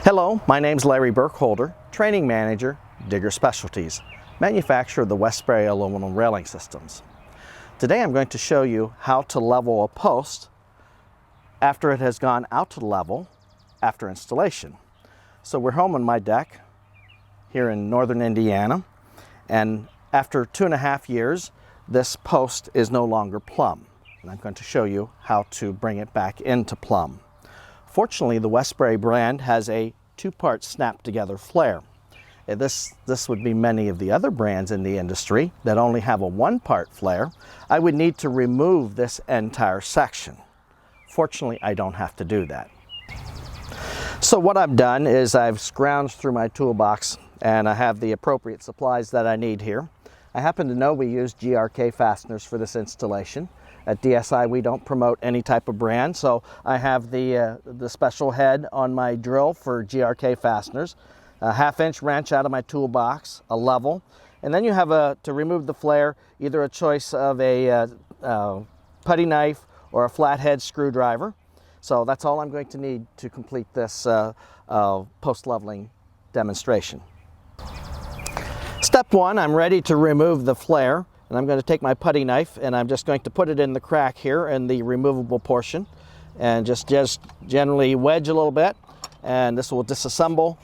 Hello, my name's Larry Burkholder, Training Manager, Digger Specialties, manufacturer of the Westbury Aluminum Railing Systems. Today I'm going to show you how to level a post after it has gone out to level after installation. So we're home on my deck here in northern Indiana, and after 2.5 years, this post is no longer plumb. And I'm going to show you how to bring it back into plumb. Fortunately, the Westbury brand has a 2-part snap-together flare. This would be many of the other brands in the industry that only have a 1-part flare. I would need to remove this entire section. Fortunately, I don't have to do that. So what I've done is I've scrounged through my toolbox and I have the appropriate supplies that I need here. I happen to know we use GRK fasteners for this installation. At DSI, we don't promote any type of brand, so I have the special head on my drill for GRK fasteners, a 1/2-inch wrench out of my toolbox, a level, and then you have to remove the flare, either a choice of a putty knife or a flathead screwdriver. So that's all I'm going to need to complete this post-leveling demonstration. Step 1, I'm ready to remove the flare. And I'm going to take my putty knife and I'm just going to put it in the crack here in the removable portion and just generally wedge a little bit, and this will disassemble,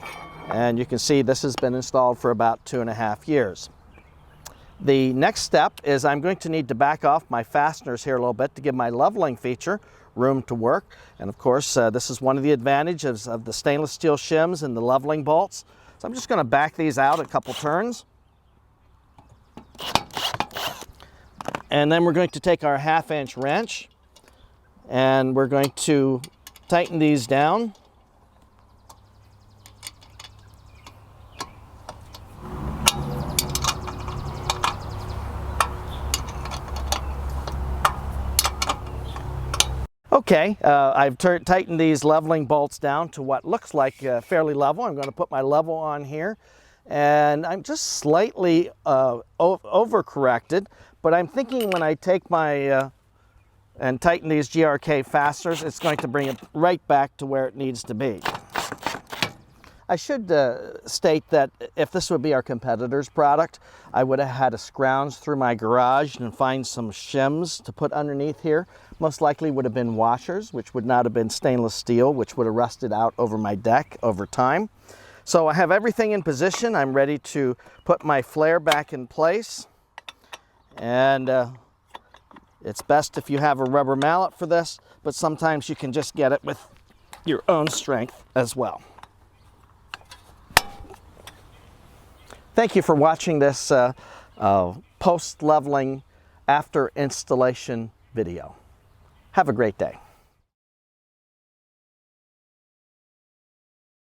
and you can see this has been installed for about 2.5 years. The next step is I'm going to need to back off my fasteners here a little bit to give my leveling feature room to work, and of course this is one of the advantages of the stainless steel shims and the leveling bolts. So I'm just going to back these out a couple turns. And then we're going to take our 1/2-inch wrench and we're going to tighten these down. Okay, I've tightened these leveling bolts down to what looks like fairly level. I'm going to put my level on here, and I'm just slightly overcorrected. But I'm thinking when I take my and tighten these GRK fasteners, it's going to bring it right back to where it needs to be. I should state that if this would be our competitor's product, I would have had to scrounge through my garage and find some shims to put underneath here. Most likely would have been washers, which would not have been stainless steel, which would have rusted out over my deck over time. So I have everything in position. I'm ready to put my flare back in place. And it's best if you have a rubber mallet for this, but sometimes you can just get it with your own strength as well. Thank you for watching this post-leveling after installation video. Have a great day.